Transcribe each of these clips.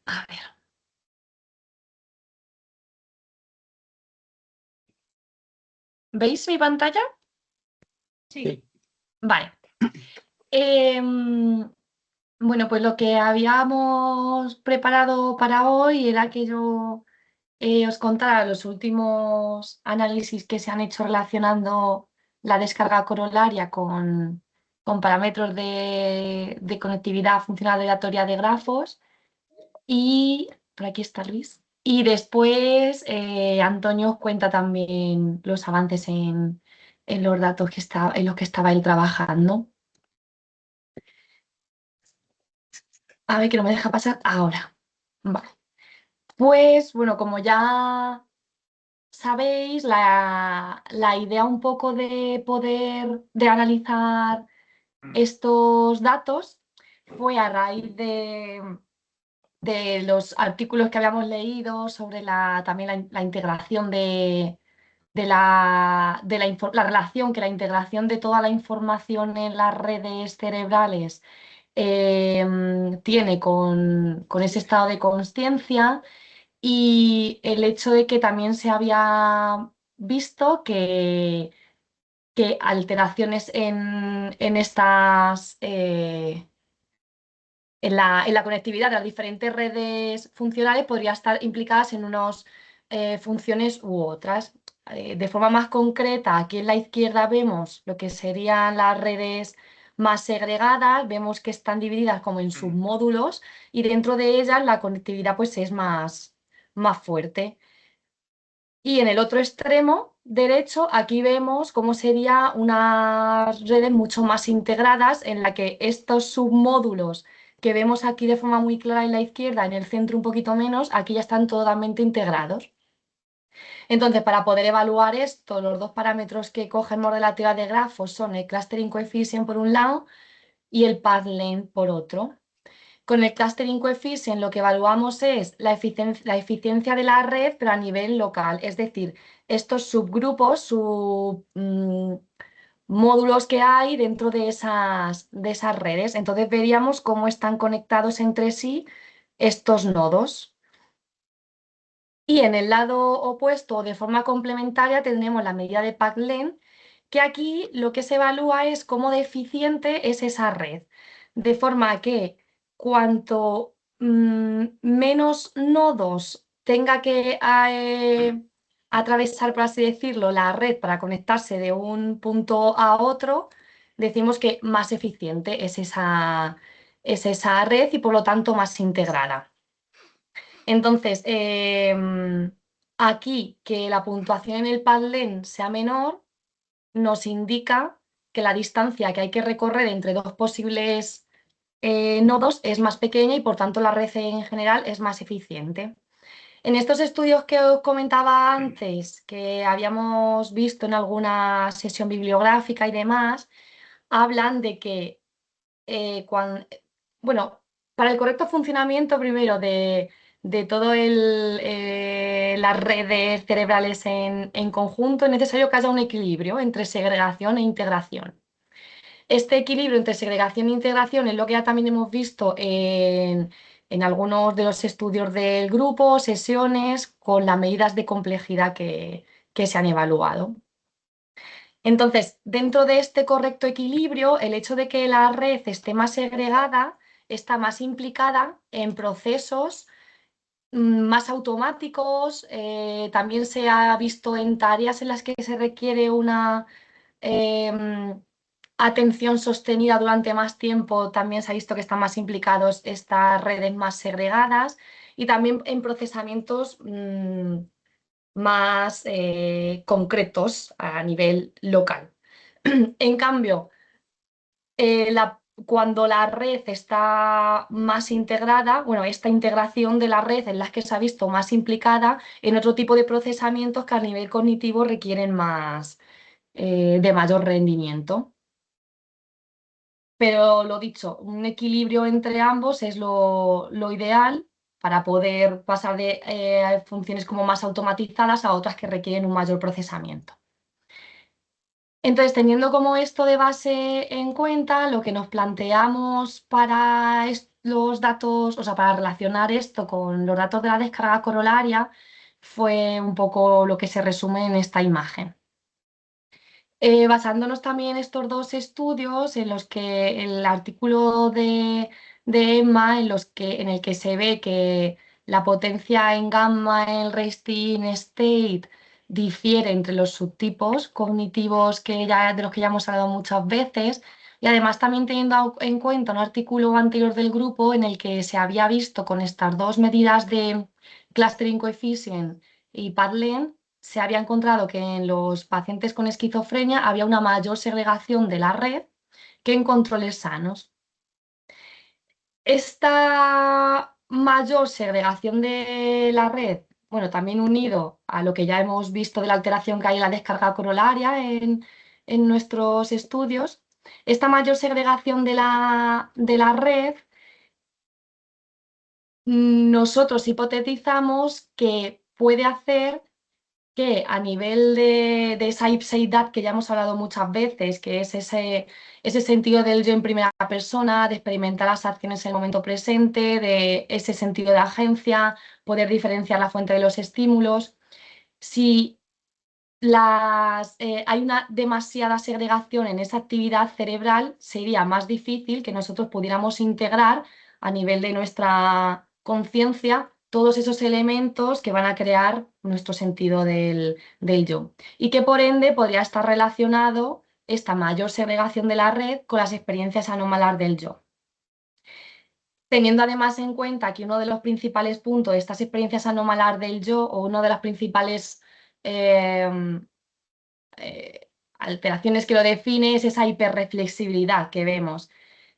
A ver. ¿Veis mi pantalla? Sí. Vale. Bueno, pues lo que habíamos preparado para hoy era que yo os contara los últimos análisis que se han hecho relacionando la descarga corolaria con parámetros de conectividad funcional aleatoria de grafos. Y por aquí está Luis. Y después Antonio os cuenta también los avances en los datos en los que estaba él trabajando. A ver, que no me deja pasar ahora. Vale. Pues bueno, como ya sabéis, la idea un poco de poder de analizar estos datos fue a raíz de los artículos que habíamos leído sobre también la integración la relación que la integración de toda la información en las redes cerebrales tiene con ese estado de consciencia y el hecho de que también se había visto que alteraciones en estas en la conectividad de las diferentes redes funcionales podría estar implicadas en unas funciones u otras. De forma más concreta, aquí en la izquierda vemos lo que serían las redes más segregadas, vemos que están divididas como en submódulos y dentro de ellas la conectividad pues es más fuerte. Y en el otro extremo derecho, aquí vemos cómo serían unas redes mucho más integradas en la que estos submódulos que vemos aquí de forma muy clara en la izquierda, en el centro un poquito menos, aquí ya están totalmente integrados. Entonces, para poder evaluar esto, los dos parámetros que cogemos relativa de grafos son el clustering coefficient por un lado y el path length por otro. Con el clustering coefficient lo que evaluamos es la eficiencia de la red, pero a nivel local, es decir, estos subgrupos, módulos que hay dentro de esas redes. Entonces veríamos cómo están conectados entre sí estos nodos. Y en el lado opuesto, de forma complementaria, tendremos la medida de path length, que aquí lo que se evalúa es cómo deficiente es esa red. De forma que cuanto menos nodos tenga que atravesar, por así decirlo, la red para conectarse de un punto a otro, decimos que más eficiente es esa red y por lo tanto más integrada. Entonces, aquí que la puntuación en el Padlet sea menor nos indica que la distancia que hay que recorrer entre dos posibles nodos es más pequeña y por tanto la red en general es más eficiente. En estos estudios que os comentaba antes, que habíamos visto en alguna sesión bibliográfica y demás, hablan de que bueno, para el correcto funcionamiento primero de todo las redes cerebrales en conjunto, es necesario que haya un equilibrio entre segregación e integración. Este equilibrio entre segregación e integración es lo que ya también hemos visto en algunos de los estudios del grupo, sesiones, con las medidas de complejidad que se han evaluado. Entonces, dentro de este correcto equilibrio, el hecho de que la red esté más segregada está más implicada en procesos más automáticos. También se ha visto en tareas en las que se requiere una atención sostenida durante más tiempo, también se ha visto que están más implicados estas redes más segregadas y también en procesamientos más concretos a nivel local. En cambio, cuando la red está más integrada, bueno, esta integración de la red en la que se ha visto más implicada en otro tipo de procesamientos que a nivel cognitivo requieren más, de mayor rendimiento. Pero lo dicho, un equilibrio entre ambos es lo ideal para poder pasar de funciones como más automatizadas a otras que requieren un mayor procesamiento. Entonces, teniendo como esto de base en cuenta, lo que nos planteamos para los datos, o sea, para relacionar esto con los datos de la descarga corolaria, fue un poco lo que se resume en esta imagen. Basándonos también en estos dos estudios, en los que el artículo de Emma, en el que se ve que la potencia en gamma en el resting state difiere entre los subtipos cognitivos de los que ya hemos hablado muchas veces, y además también teniendo en cuenta un artículo anterior del grupo en el que se había visto con estas dos medidas de clustering coefficient y padlen, se había encontrado que en los pacientes con esquizofrenia había una mayor segregación de la red que en controles sanos. Esta mayor segregación de la red, bueno, también unido a lo que ya hemos visto de la alteración que hay en la descarga corolaria en nuestros estudios, esta mayor segregación de la red, nosotros hipotetizamos que puede hacer que a nivel de esa ipseidad que ya hemos hablado muchas veces, que es ese sentido del yo en primera persona, de experimentar las acciones en el momento presente, de ese sentido de agencia, poder diferenciar la fuente de los estímulos, si hay una demasiada segregación en esa actividad cerebral, sería más difícil que nosotros pudiéramos integrar a nivel de nuestra conciencia todos esos elementos que van a crear nuestro sentido del yo. Y que por ende podría estar relacionado esta mayor segregación de la red con las experiencias anómalas del yo. Teniendo además en cuenta que uno de los principales puntos de estas experiencias anómalas del yo, o uno de las principales eh, alteraciones que lo define, es esa hiperreflexibilidad que vemos,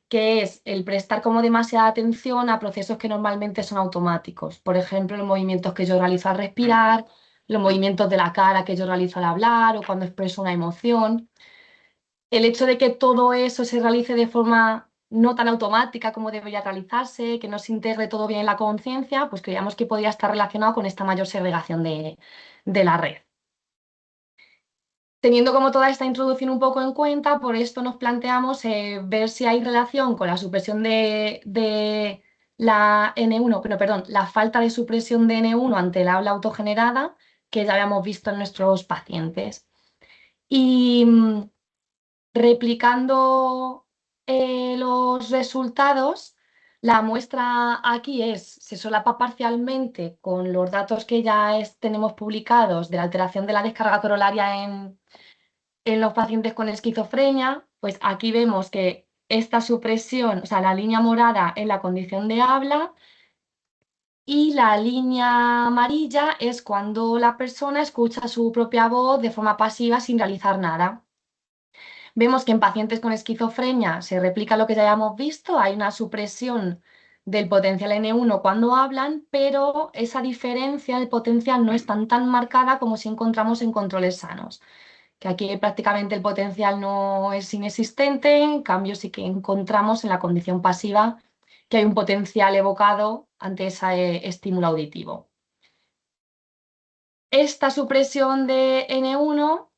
que es el prestar como demasiada atención a procesos que normalmente son automáticos. Por ejemplo, los movimientos que yo realizo al respirar, los movimientos de la cara que yo realizo al hablar o cuando expreso una emoción. El hecho de que todo eso se realice de forma no tan automática como debería realizarse, que no se integre todo bien en la conciencia, pues creíamos que podría estar relacionado con esta mayor segregación de la red. Teniendo como toda esta introducción un poco en cuenta, por esto nos planteamos ver si hay relación con la supresión de la N1, pero perdón, la falta de supresión de N1 ante el habla autogenerada, que ya habíamos visto en nuestros pacientes. Y replicando los resultados, la muestra aquí se solapa parcialmente con los datos que ya tenemos publicados de la alteración de la descarga corolaria en los pacientes con esquizofrenia. Pues aquí vemos que esta supresión, o sea, la línea morada en la condición de habla y la línea amarilla es cuando la persona escucha su propia voz de forma pasiva sin realizar nada. Vemos que en pacientes con esquizofrenia se replica lo que ya habíamos visto, hay una supresión del potencial N1 cuando hablan, pero esa diferencia de potencial no es tan marcada como si encontramos en controles sanos, que aquí prácticamente el potencial no es inexistente, en cambio sí que encontramos en la condición pasiva que hay un potencial evocado ante ese estímulo auditivo. Esta supresión de N1,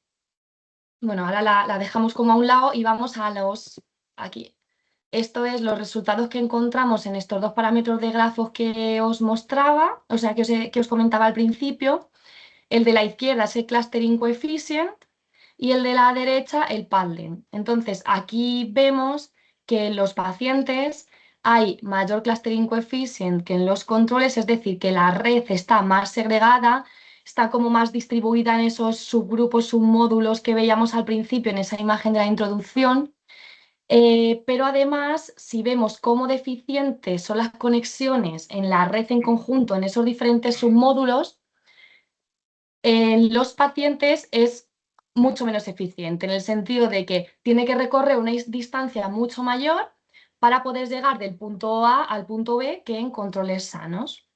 bueno, ahora la dejamos como a un lado y vamos a aquí. Esto es los resultados que encontramos en estos dos parámetros de grafos que os mostraba, o sea, que os comentaba al principio. El de la izquierda es el clustering coefficient y el de la derecha el padlen. Entonces, aquí vemos que en los pacientes hay mayor clustering coefficient que en los controles, es decir, que la red está más segregada, está como más distribuida en esos subgrupos, submódulos que veíamos al principio en esa imagen de la introducción. Pero además, si vemos cómo deficientes son las conexiones en la red en conjunto, en esos diferentes submódulos, en los pacientes es mucho menos eficiente, en el sentido de que tiene que recorrer una distancia mucho mayor para poder llegar del punto A al punto B que en controles sanos.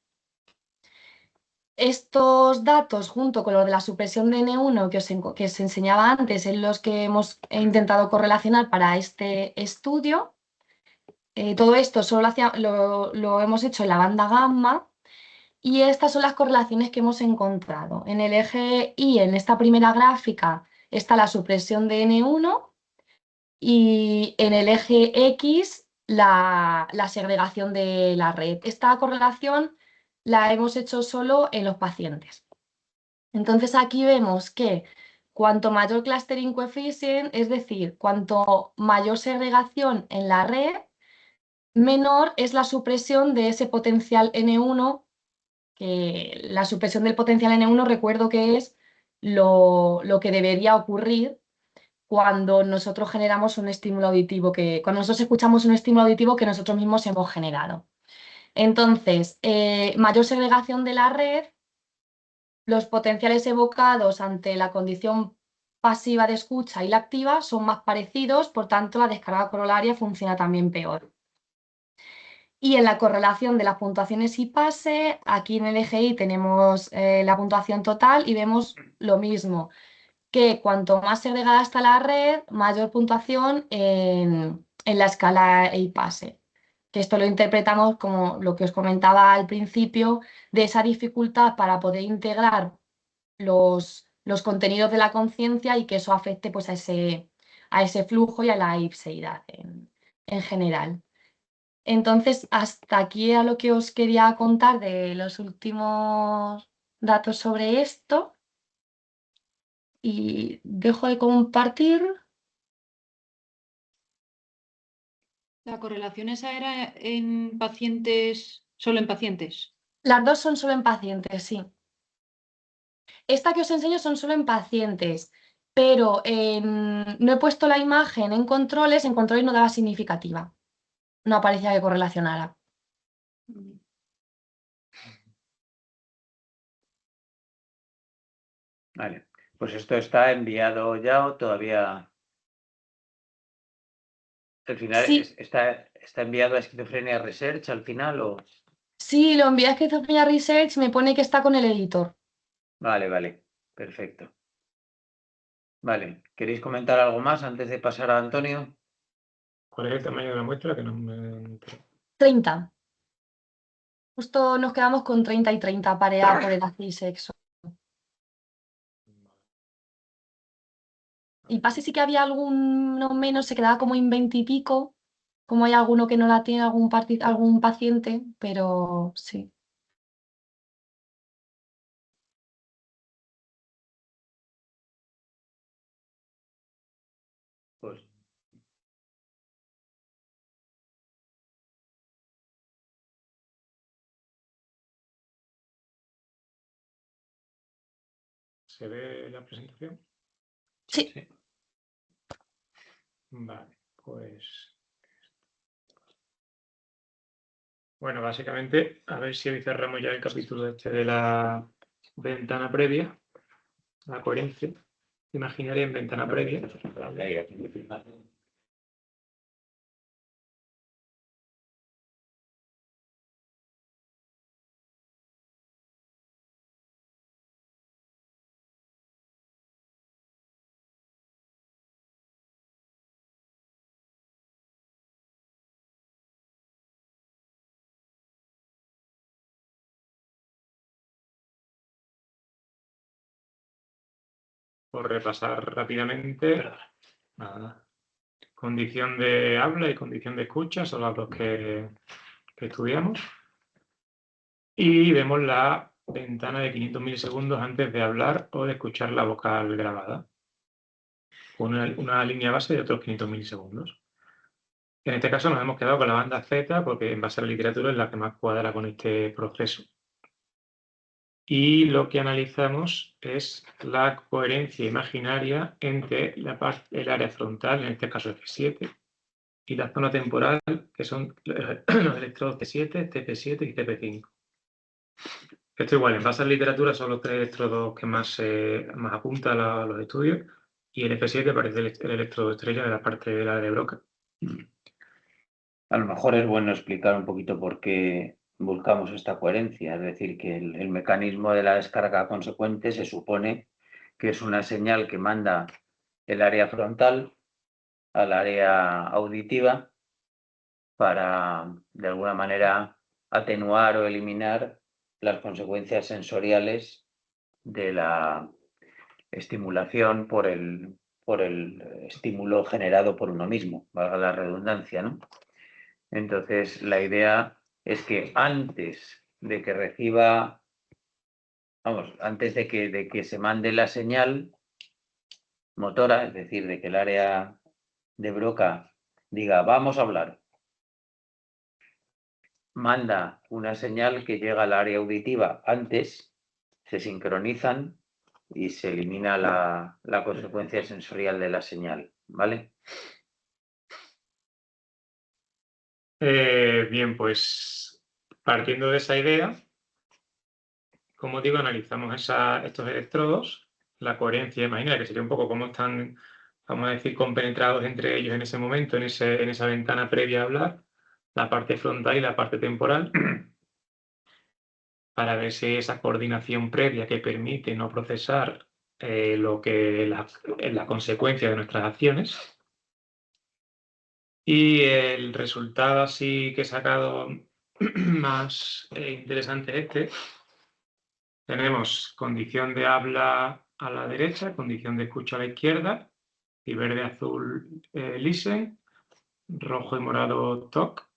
Estos datos, junto con los de la supresión de N1 que os enseñaba antes, en los que hemos intentado correlacionar para este estudio, todo esto solo lo hemos hecho en la banda gamma. Y estas son las correlaciones que hemos encontrado. En el eje Y, en esta primera gráfica, está la supresión de N1 y en el eje X la segregación de la red. Esta correlación la hemos hecho solo en los pacientes. Entonces aquí vemos que cuanto mayor clustering coefficient, es decir, cuanto mayor segregación en la red, menor es la supresión de ese potencial N1, que la supresión del potencial N1 recuerdo que es lo que debería ocurrir cuando nosotros generamos un estímulo auditivo, cuando nosotros escuchamos un estímulo auditivo que nosotros mismos hemos generado. Entonces, mayor segregación de la red, los potenciales evocados ante la condición pasiva de escucha y la activa son más parecidos, por tanto la descarga corolaria funciona también peor. Y en la correlación de las puntuaciones y pase, aquí en el eje Y tenemos la puntuación total y vemos lo mismo, que cuanto más segregada está la red, mayor puntuación en la escala y pase. Que esto lo interpretamos como lo que os comentaba al principio, de esa dificultad para poder integrar los contenidos de la conciencia y que eso afecte pues, a ese flujo y a la ipseidad en general. Entonces, hasta aquí era lo que os quería contar de los últimos datos sobre esto. Y dejo de compartir. La correlación esa era en pacientes, solo en pacientes. Las dos son solo en pacientes, sí. Esta que os enseño son solo en pacientes, pero no he puesto la imagen en controles no daba significativa. No aparecía que correlacionara. Vale, pues esto está enviado ya o todavía. Al final Sí, está enviado a Esquizofrenia Research al final o. sí, lo envié a Esquizofrenia Research, me pone que está con el editor. Vale, perfecto. Vale, ¿queréis comentar algo más antes de pasar a Antonio? ¿Cuál es el tamaño de la muestra? Que no me... 30. Justo nos quedamos con 30 y 30 pareada por edad y sexo. Y pase sí que había alguno menos, se quedaba como en 20 y pico, como hay alguno que no la tiene, algún paciente, pero sí. Pues ¿Se ve la presentación? Sí. Vale, pues... Bueno, básicamente, a ver si hoy cerramos ya el capítulo este de la ventana previa, la coherencia imaginaria en ventana previa. Por repasar rápidamente, nada. Condición de habla y condición de escucha son las dos que estudiamos. Y vemos la ventana de 500 milisegundos antes de hablar o de escuchar la vocal grabada. Una línea base de otros 500 milisegundos. En este caso nos hemos quedado con la banda Z porque en base a la literatura es la que más cuadra con este proceso. Y lo que analizamos es la coherencia imaginaria entre el área frontal, en este caso F7, y la zona temporal, que son los electrodos T7, TP7 y TP5. Esto igual, en base a la literatura son los tres electrodos que más apuntan a los estudios, y el F7 parece el electrodo estrella de la parte de la de Broca. a lo mejor es bueno explicar un poquito por qué buscamos esta coherencia, es decir, que el mecanismo de la descarga consecuente se supone que es una señal que manda el área frontal al área auditiva para, de alguna manera, atenuar o eliminar las consecuencias sensoriales de la estimulación por el estímulo generado por uno mismo, valga la redundancia, ¿no? Entonces, la idea es que antes de que reciba, vamos, antes de que se mande la señal motora, es decir, de que el área de Broca diga, vamos a hablar, manda una señal que llega al área auditiva antes, se sincronizan y se elimina la consecuencia sensorial de la señal, ¿vale? Bien, pues partiendo de esa idea, como digo, analizamos estos electrodos, la coherencia, imagina que sería un poco cómo están, vamos a decir, compenetrados entre ellos en ese momento, en esa ventana previa a hablar, la parte frontal y la parte temporal, para ver si esa coordinación previa que permite no procesar lo que es la consecuencia de nuestras acciones. Y el resultado así que he sacado más interesante es este. Tenemos condición de habla a la derecha, condición de escucha a la izquierda, y verde, azul, listen, rojo y morado, talk,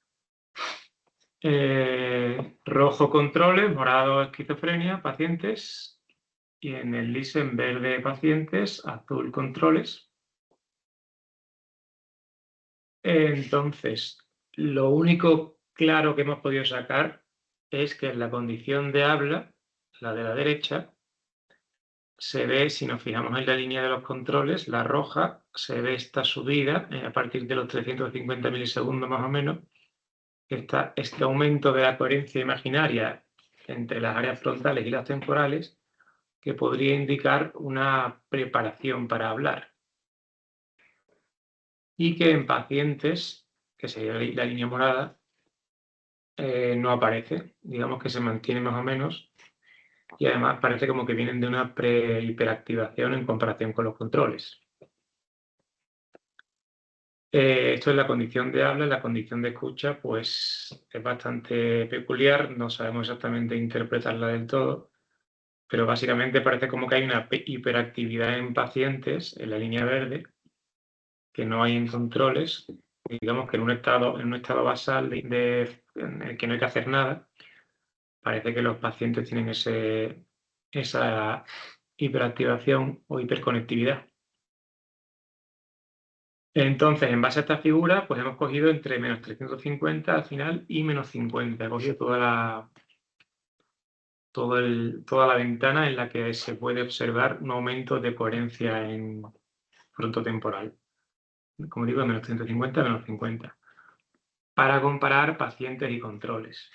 rojo controles, morado esquizofrenia, pacientes, y en el listen verde pacientes, azul controles. Entonces, lo único claro que hemos podido sacar es que en la condición de habla, la de la derecha, se ve, si nos fijamos en la línea de los controles, la roja, se ve esta subida a partir de los 350 milisegundos más o menos, este aumento de la coherencia imaginaria entre las áreas frontales y las temporales, que podría indicar una preparación para hablar. Y que en pacientes, que sería la línea morada, no aparece, digamos que se mantiene más o menos, y además parece como que vienen de una pre-hiperactivación en comparación con los controles. Esto es la condición de habla. La condición de escucha pues es bastante peculiar, no sabemos exactamente interpretarla del todo, pero básicamente parece como que hay una hiperactividad en pacientes en la línea verde que no hay en controles, digamos que en un estado basal en el que no hay que hacer nada. Parece que los pacientes tienen esa hiperactivación o hiperconectividad. Entonces, en base a esta figura, pues hemos cogido entre menos 350 al final y menos 50. He cogido toda la ventana en la que se puede observar un aumento de coherencia en frontotemporal. Como digo, de menos 350 a menos 50. Para comparar pacientes y controles.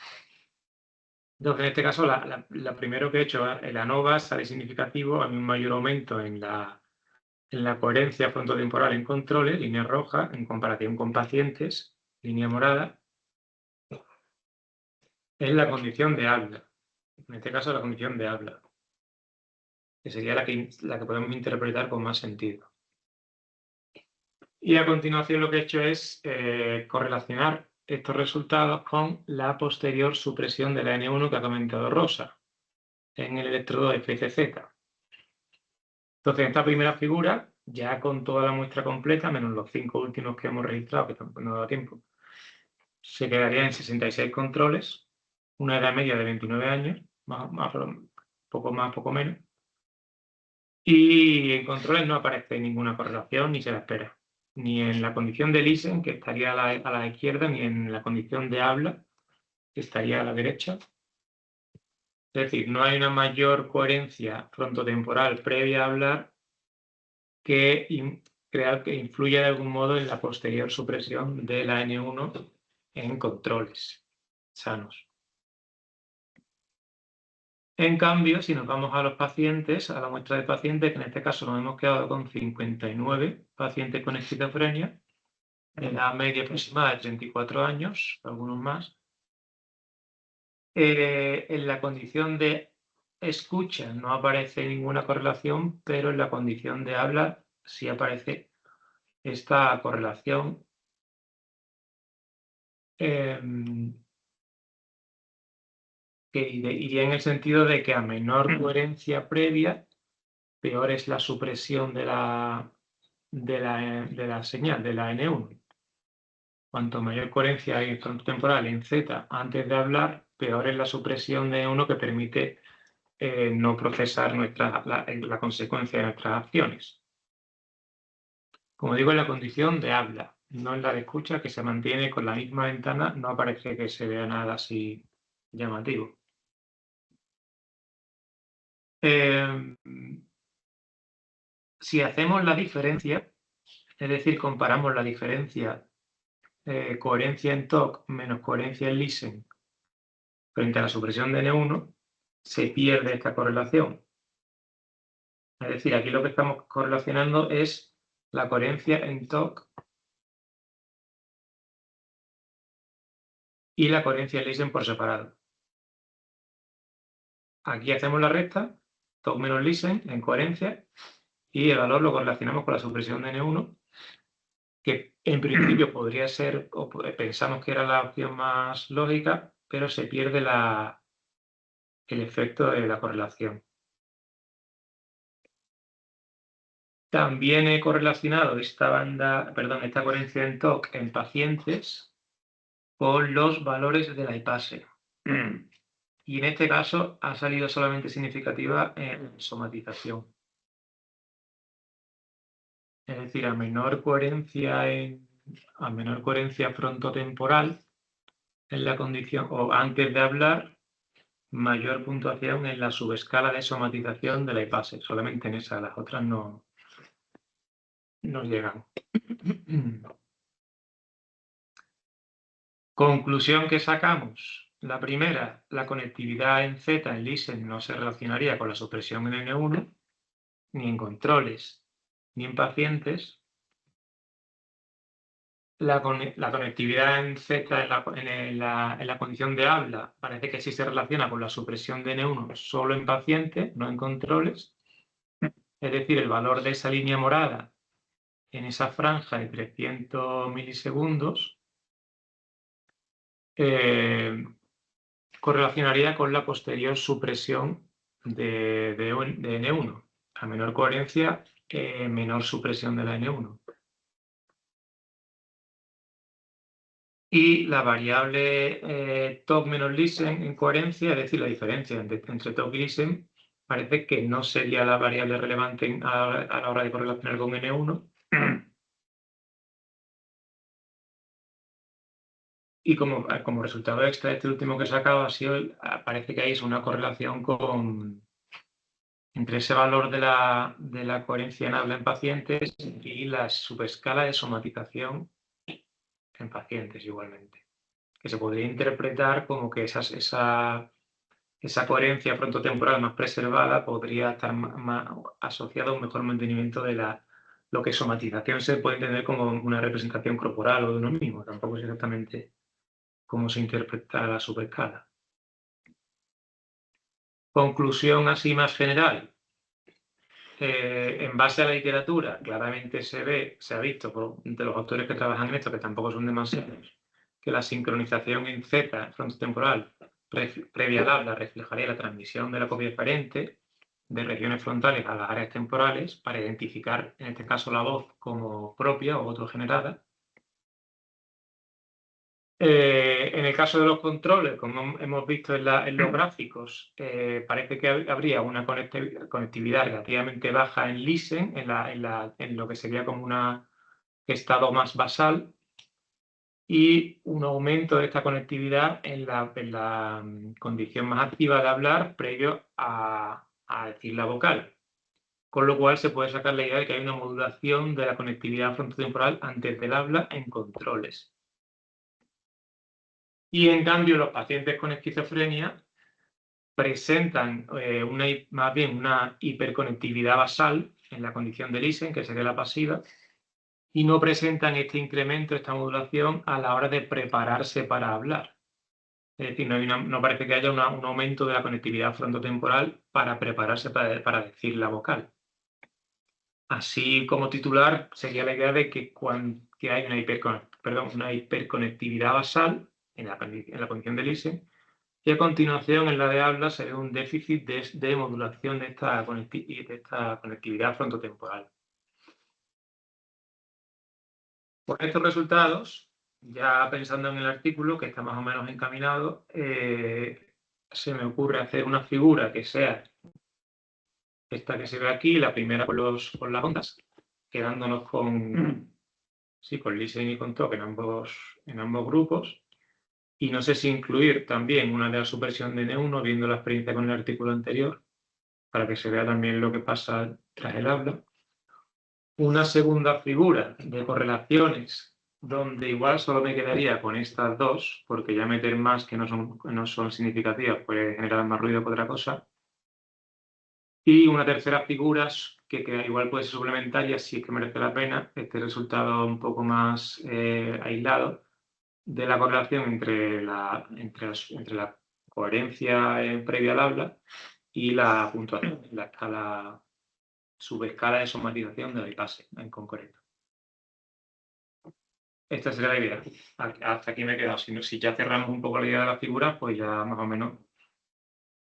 Entonces, en este caso, la primero que he hecho, el ANOVA, sale significativo, hay un mayor aumento en la coherencia frontotemporal en controles, línea roja, en comparación con pacientes, línea morada, es la condición de habla. En este caso, la condición de habla, que sería la que podemos interpretar con más sentido. Y a continuación lo que he hecho es correlacionar estos resultados con la posterior supresión de la N1 que ha comentado Rosa en el electrodo FCZ. Entonces, en esta primera figura, ya con toda la muestra completa, menos los 5 últimos que hemos registrado, que tampoco nos da tiempo, se quedaría en 66 controles, una edad media de 29 años, poco más, poco menos. Y en controles no aparece ninguna correlación ni se la espera. Ni en la condición de listen, que estaría a la izquierda, ni en la condición de habla, que estaría a la derecha. Es decir, no hay una mayor coherencia frontotemporal previa a hablar que influya de algún modo en la posterior supresión de la N1 en controles sanos. En cambio, si nos vamos a los pacientes, a la muestra de pacientes, que en este caso nos hemos quedado con 59 pacientes con esquizofrenia, en la media aproximada de 34 años, algunos más. En la condición de escucha no aparece ninguna correlación, pero en la condición de habla sí aparece esta correlación. Que iría en el sentido de que a menor coherencia previa, peor es la supresión de la señal, de la N1. Cuanto mayor coherencia hay frontotemporal en Z antes de hablar, peor es la supresión de N1 que permite no procesar la consecuencia de nuestras acciones. Como digo, en la condición de habla, no en la de escucha, que se mantiene con la misma ventana, no aparece que se vea nada así llamativo. Si hacemos la diferencia, es decir, comparamos la diferencia coherencia en TOC menos coherencia en listen frente a la supresión de N1, se pierde esta correlación. Es decir, aquí lo que estamos correlacionando es la coherencia en TOC y la coherencia en listen por separado. Aquí hacemos la recta, TOC menos listen en coherencia, y el valor lo correlacionamos con la supresión de N1, que en principio podría ser, o pensamos que era la opción más lógica, pero se pierde el efecto de la correlación. También he correlacionado esta coherencia en TOC en pacientes con los valores de la IPASE. Y en este caso ha salido solamente significativa en somatización. Es decir, a menor coherencia frontotemporal en la condición, o antes de hablar, mayor puntuación en la subescala de somatización de la IPASE. Solamente en esa, las otras no llegan. Conclusión que sacamos. La primera, la conectividad en Z en listen no se relacionaría con la supresión en N1, ni en controles, ni en pacientes. La conectividad en Z en la condición de habla parece que sí se relaciona con la supresión de N1 solo en pacientes, no en controles. Es decir, el valor de esa línea morada en esa franja de 300 milisegundos correlacionaría con la posterior supresión de N1. A menor coherencia, menor supresión de la N1. Y la variable TOC menos listen en coherencia, es decir, la diferencia entre TOC y listen, parece que no sería la variable relevante a la hora de correlacionar con N1. Y como resultado extra de este último que he sacado, parece que hay una correlación entre ese valor de la coherencia en habla en pacientes y la subescala de somatización en pacientes igualmente. Que se podría interpretar como que esa coherencia frontotemporal más preservada podría estar más asociada a un mejor mantenimiento de lo que somatización se puede entender como una representación corporal o de uno mismo. Tampoco es exactamente cómo se interpreta la subescala. Conclusión así más general. En base a la literatura, claramente se ha visto de los autores que trabajan en esto, que tampoco son demasiados, que la sincronización en Z frontotemporal previa al habla reflejaría la transmisión de la copia diferente de regiones frontales a las áreas temporales para identificar, en este caso, la voz como propia o autogenerada. En el caso de los controles, como hemos visto en los gráficos, parece que habría una conectividad relativamente baja en listen, en lo que sería como un estado más basal, y un aumento de esta conectividad en la condición más activa de hablar previo a decir la vocal. Con lo cual se puede sacar la idea de que hay una modulación de la conectividad frontotemporal antes del habla en controles. Y en cambio los pacientes con esquizofrenia presentan más bien una hiperconectividad basal en la condición de listen, que sería la pasiva, y no presentan este incremento, esta modulación a la hora de prepararse para hablar. Es decir, no parece que haya un aumento de la conectividad frontotemporal para prepararse para decir la vocal. Así como titular sería la idea de que hay una hiperconectividad basal en la condición de listen, Y a continuación, en la de habla, se ve un déficit de modulación de esta conectividad frontotemporal. Con estos resultados, ya pensando en el artículo, que está más o menos encaminado, se me ocurre hacer una figura que sea esta que se ve aquí, la primera con las ondas, quedándonos con listen y con talk en ambos grupos. Y no sé si incluir también una de la supresión de N1, viendo la experiencia con el artículo anterior, para que se vea también lo que pasa tras el habla. Una segunda figura de correlaciones, donde igual solo me quedaría con estas dos, porque ya meter más que no son significativas puede generar más ruido que otra cosa. Y una tercera figura que igual puede ser suplementaria si es que merece la pena, este resultado un poco más aislado de la correlación entre la coherencia previa al habla y la puntuación, la escala, subescala de somatización de bypass en concreto. Esta sería la idea. Hasta aquí me he quedado. Si ya cerramos un poco la idea de la figura, pues ya más o menos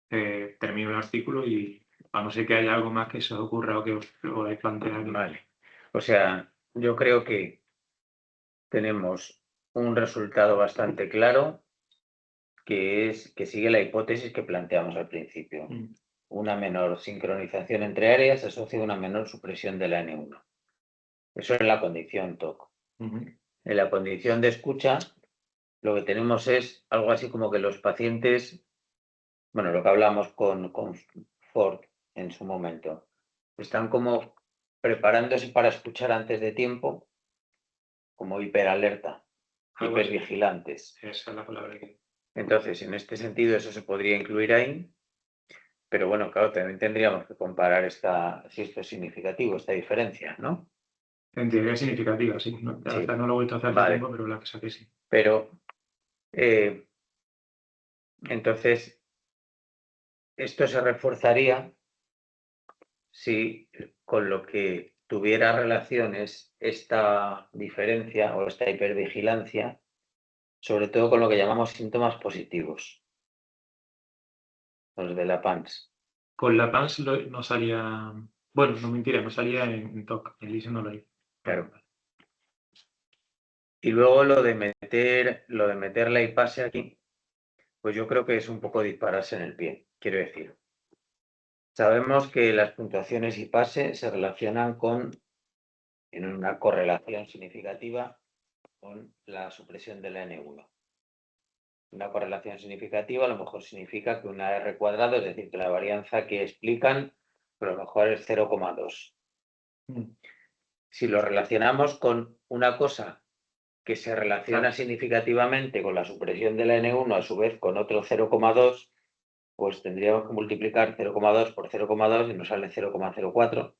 termino el artículo y a no ser que haya algo más que se os ocurra o que os podáis plantear. Vale. O sea, yo creo que tenemos un resultado bastante claro que sigue la hipótesis que planteamos al principio. Una menor sincronización entre áreas asocia a una menor supresión de la N1. Eso es la condición TOC. En la condición de escucha, lo que tenemos es algo así como que los pacientes, bueno, lo que hablamos con Ford en su momento, están como preparándose para escuchar antes de tiempo, como hiperalerta, hipervigilantes. Esa es la palabra que... Entonces, en este sentido, eso se podría incluir ahí, pero bueno, claro, también tendríamos que comparar si esto es significativo, esta diferencia, ¿no? En teoría es significativa, sí. No, Sí. no lo he vuelto a hacer hace tiempo, pero la que saqué sí. Pero, entonces, esto se reforzaría si con lo que tuviera relaciones esta diferencia o esta hipervigilancia, sobre todo con lo que llamamos síntomas positivos, los de la PANS. Con la PANS no salía... Bueno, no mentira, no salía en TOC, en LISE no lo hay. Claro. Y luego lo de meter la IPASE aquí, pues yo creo que es un poco dispararse en el pie, quiero decir. Sabemos que las puntuaciones IPASE se relacionan en una correlación significativa con la supresión de la N1. Una correlación significativa a lo mejor significa que una R cuadrado, es decir, que la varianza que explican, a lo mejor es 0,2. Si lo relacionamos con una cosa que se relaciona significativamente con la supresión de la N1, a su vez con otro 0,2, pues tendríamos que multiplicar 0,2 por 0,2 y nos sale 0,04.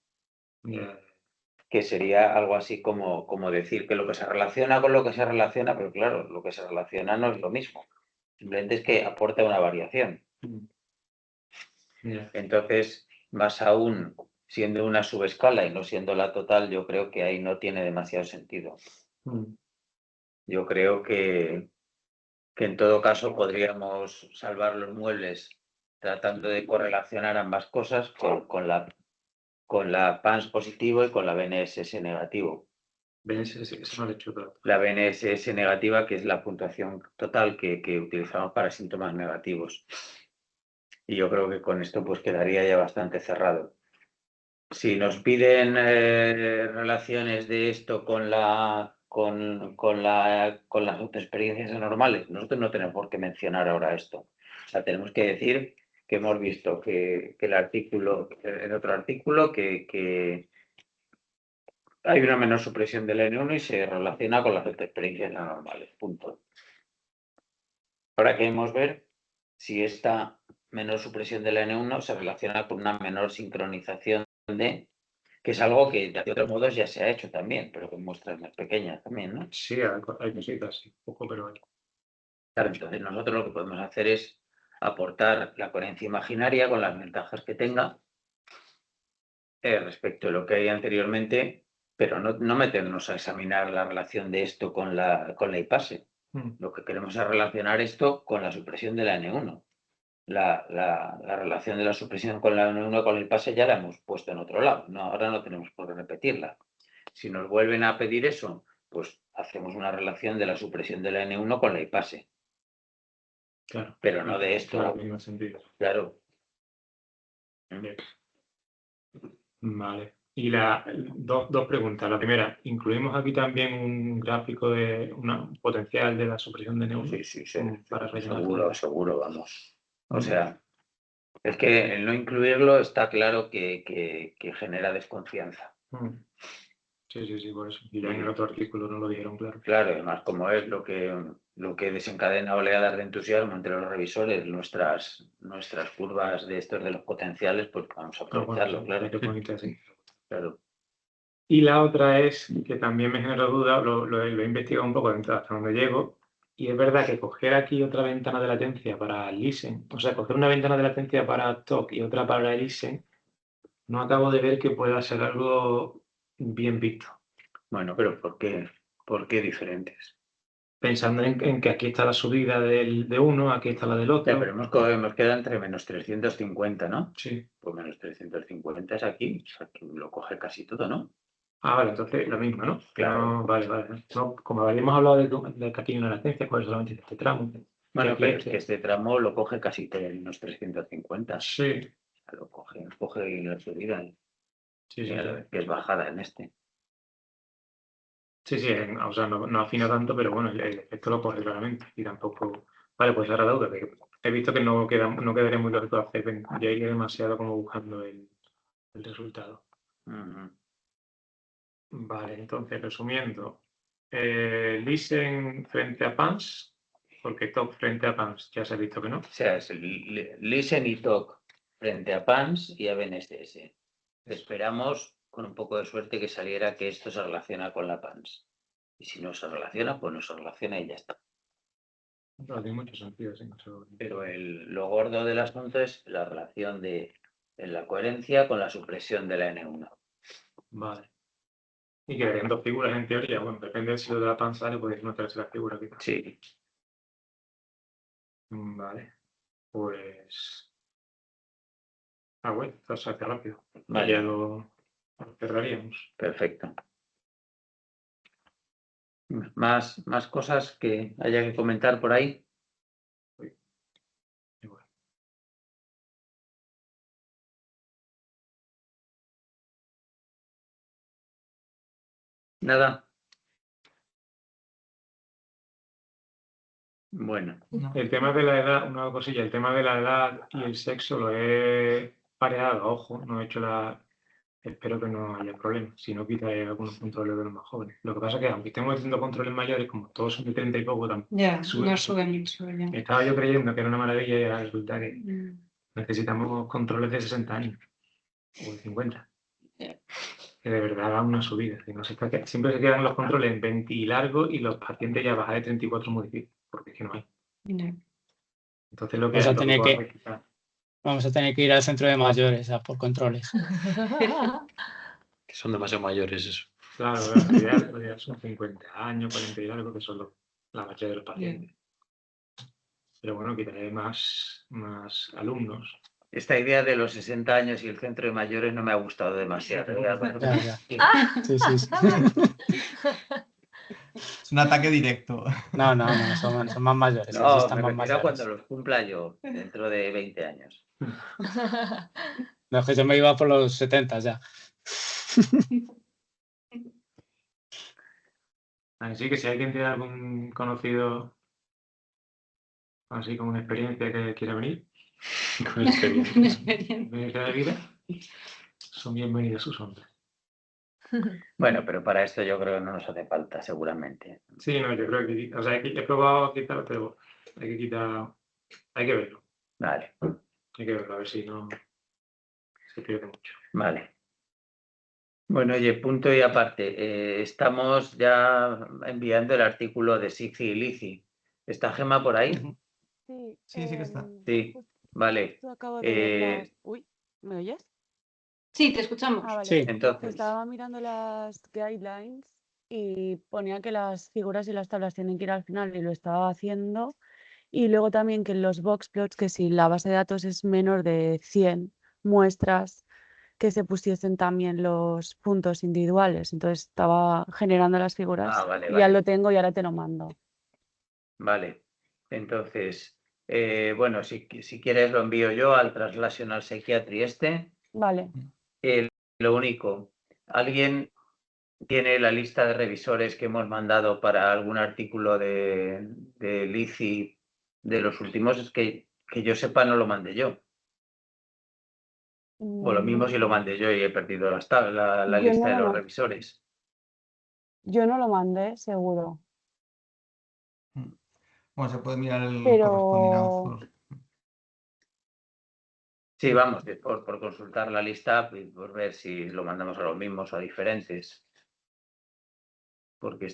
Que sería algo así como decir que lo que se relaciona con lo que se relaciona, pero claro, lo que se relaciona no es lo mismo. Simplemente es que aporta una variación. Entonces, más aún siendo una subescala y no siendo la total, yo creo que ahí no tiene demasiado sentido. Yo creo que en todo caso podríamos salvar los muebles tratando de correlacionar ambas cosas con la PANS positivo y con la BNSS negativo. BNSS, no lo he hecho todo. La BNSS negativa, que es la puntuación total que utilizamos para síntomas negativos. Y yo creo que con esto pues quedaría ya bastante cerrado. Si nos piden relaciones de esto con las experiencias anormales, nosotros no tenemos por qué mencionar ahora esto. O sea, tenemos que decir que hemos visto que el artículo, en otro artículo, que hay una menor supresión del N1 y se relaciona con las experiencias anormales. Punto. Ahora queremos ver si esta menor supresión del N1 se relaciona con una menor sincronización que es algo que de otros modos ya se ha hecho también, pero con muestras más pequeñas también, ¿no? Sí, hay cositas, sí, poco, pero hay. Claro, entonces nosotros lo que podemos hacer es aportar la coherencia imaginaria con las ventajas que tenga respecto de lo que hay anteriormente, pero no meternos a examinar la relación de esto con la IPASE. Lo que queremos es relacionar esto con la supresión de la N1. La relación de la supresión con la N1 con el pase ya la hemos puesto en otro lado. No, ahora no tenemos por qué repetirla. Si nos vuelven a pedir eso, pues hacemos una relación de la supresión de la N1 con la IPASE. Claro. Pero no de esto. Claro, tiene sentido. Claro. Vale. Y dos preguntas. La primera, ¿incluimos aquí también un gráfico de un potencial de la supresión de N1? Sí. Para Seguro, vamos. O sea, es que el no incluirlo está claro que genera desconfianza. Sí, por eso. Y ya en el otro artículo no lo dijeron claro. Claro, además, como es lo que desencadena oleadas de entusiasmo entre los revisores, nuestras curvas de estos de los potenciales, pues vamos a aprovecharlo, claro. Claro. Y la otra es, que también me genera duda, lo he investigado un poco hasta donde llego, y es verdad que coger aquí otra ventana de latencia para listen, o sea, coger una ventana de latencia para TOC y otra para listen, no acabo de ver que pueda ser algo bien visto. Bueno, pero ¿por qué diferentes? Pensando en que aquí está la subida de uno, aquí está la del otro. Ya, pero hemos quedado entre menos 350, ¿no? Sí. Pues menos 350 es aquí, o sea, que lo coge casi todo, ¿no? Ah, vale, entonces la misma, ¿no? Claro. No, vale. No, como habíamos hablado de que aquí hay una latencia, pues solamente este tramo. Bueno, pero es que este tramo lo coge casi todo en unos 350. Sí. Lo coge la subida. Sí. Que es bajada en este. Sí, o sea, no afina tanto, pero bueno, el efecto lo coge claramente. Y tampoco. Vale, pues ahora la duda, que he visto que no quedaría muy lógico hacer, ya iría demasiado como buscando el resultado. Vale, entonces, resumiendo, listen frente a PANS, porque TOC frente a PANS ya se ha visto que no. O sea, es listen y TOC frente a PANS y a BNSS. Esperamos, con un poco de suerte, que saliera que esto se relaciona con la PANS. Y si no se relaciona, pues no se relaciona y ya está. No tiene mucho sentido, sí. Pero lo gordo del asunto es la relación de la coherencia con la supresión de la N1. Vale. Y quedarían dos figuras en teoría. Bueno, depende si lo de la PANS sale, podéis no tercera figura quizás. Sí. Vale. Pues. Bueno, esto se hace rápido. Vale. Ya lo cerraríamos. Perfecto. ¿Más cosas que haya que comentar por ahí? Nada. Bueno. El tema de la edad, una cosilla, el tema de la edad y el sexo lo he pareado, ojo, no he hecho espero que no haya problemas, si no quitaré algunos controles de los más jóvenes. Lo que pasa es que aunque estemos haciendo controles mayores, como todos son de 30 y poco, tampoco no suben mucho ya. Estaba yo creyendo que era una maravilla y ahora resulta que necesitamos controles de 60 años o de 50. Que de verdad da una subida. Que no siempre se quedan los controles en 20 y largo y los pacientes ya bajan de 34 modifican, porque es que no hay. Entonces lo que vamos a tener que ir al centro de mayores a por controles. Que son demasiado mayores eso. Claro, lo ideal son 50 años, 40 y largo, que son la mayoría de los pacientes. Pero bueno, quitaré más alumnos. Esta idea de los 60 años y el centro de mayores no me ha gustado demasiado. Ya. Sí. Es un ataque directo. No, son más mayores. No, están me más refiero a mayores. cuando los cumpla yo, dentro de 20 años. No, es que yo me iba por los 70 ya. Así que si alguien tiene algún conocido así con experiencia que quiera venir, Con experiencia de vida, son bienvenidos sus hombres. Bueno, pero para esto yo creo que no nos hace falta, seguramente. Sí, no, yo creo que, o sea, he probado a quitarlo, pero hay que verlo. Vale. Hay que verlo, a ver si no se pierde mucho. Vale. Bueno, oye, punto y aparte. Estamos ya enviando el artículo de Sixi y Lizzy. ¿Está Gemma por ahí? Sí que está. Sí, vale. Acabo de ver Uy, ¿me oyes? Sí, te escuchamos. Ah, vale. Sí. Entonces, Estaba mirando las guidelines y ponía que las figuras y las tablas tienen que ir al final y lo estaba haciendo. Y luego también que en los box plots, que si la base de datos es menor de 100 muestras, que se pusiesen también los puntos individuales. Entonces estaba generando las figuras Ah, vale, y ya vale. lo tengo y ahora te lo mando. Vale. Entonces, bueno, si quieres lo envío yo al Translational Psychiatry este. Vale. Lo único, ¿alguien tiene la lista de revisores que hemos mandado para algún artículo de LICI de los últimos? Es que yo sepa no lo mandé yo. O lo mismo si lo mandé yo y he perdido la Yo lista no de lo los ma- revisores. Yo no lo mandé, seguro. Bueno, se puede mirar el Pero- corresponding author. Sí, vamos, por consultar la lista y por ver si lo mandamos a los mismos o a diferentes. Porque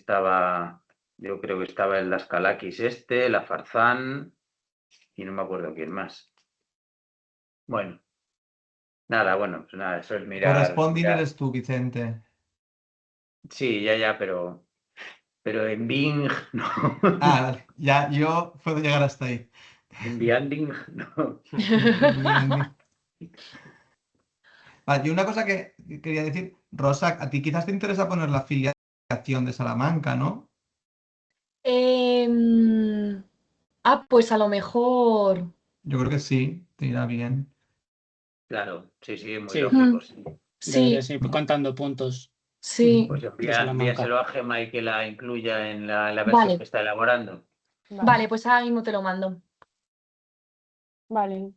yo creo que estaba el Lascalakis este, la Farzán y no me acuerdo quién más. Bueno, nada, bueno, pues nada, eso es Corresponding mirar. eres tú, Vicente. Sí, ya, pero en Bing no. Ah, vale. Ya, yo puedo llegar hasta ahí. En Bianding no. Bien. Vale, y una cosa que quería decir, Rosa, a ti quizás te interesa poner la afiliación de Salamanca, ¿no? Pues a lo mejor. Yo creo que sí, te irá bien. Claro, sí, muy Sí. lógico. Sí. Debería Sí, ir contando puntos sí. Pues de Salamanca. envíaselo a Gemma y que la incluya en la versión Vale. que está elaborando. Vale, pues ahora mismo te lo mando. Vale.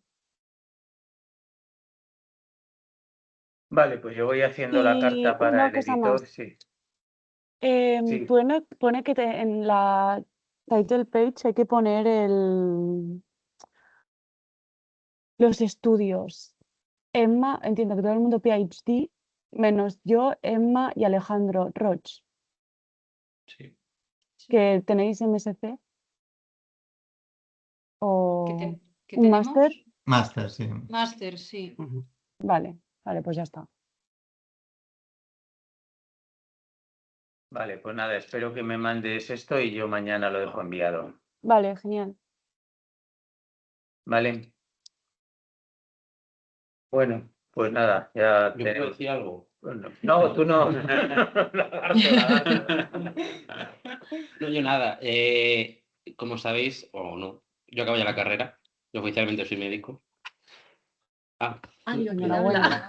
Vale, pues yo voy haciendo la Y carta para una el cosa editor. más. Sí. Pone que en la title page hay que poner los estudios. Emma, entiendo que todo el mundo PhD, menos yo, Emma y Alejandro Roch. Sí. ¿Que tenéis MSc? ¿O ¿Qué un tenemos? máster? Máster, sí. Máster, sí. Ujú. Vale, pues ya está. Vale, pues nada, espero que me mandes esto y yo mañana lo dejo enviado. Vale, genial. ¿Vale? Bueno, pues nada, ya ¿Yo puedo tenemos. decir algo? Bueno, no, tú no. Lagarto. No, yo nada. Como sabéis, o no, yo acabo ya la carrera. Yo oficialmente soy médico. Ay, Enhorabuena.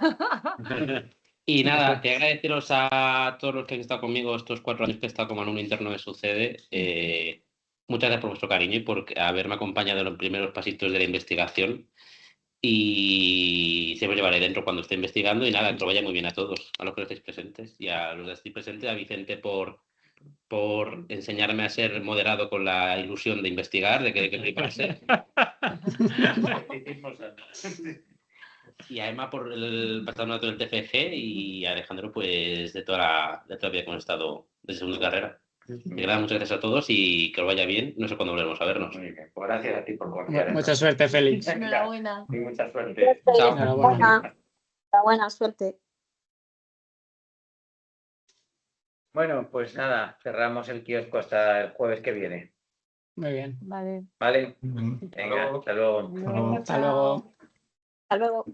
Y nada, te agradeceros a todos los que han estado conmigo estos 4 años que he estado como alumno interno de Sucede. Muchas gracias por vuestro cariño y por haberme acompañado en los primeros pasitos de la investigación. Y siempre llevaré dentro cuando esté investigando. Y nada, que os vaya muy bien a todos, a los que estéis presentes y a los que estéis presentes, a Vicente por enseñarme a ser moderado con la ilusión de investigar, de que fliparse. Y a Emma por el patronato del TFG y a Alejandro pues de toda la vida que hemos estado desde segunda carrera. De verdad, muchas gracias a todos y que os vaya bien. No sé cuándo volveremos a vernos. Muy bien, pues gracias a ti por confiar en Mucha suerte, Félix. Enhorabuena. Y mucha suerte. Chao. Enhorabuena. Buena suerte. Bueno, pues nada, cerramos el kiosco hasta el jueves que viene. Muy bien. Vale. ¿Vale? Mm. Venga, hasta luego. Hasta luego. Hasta luego. Hasta luego.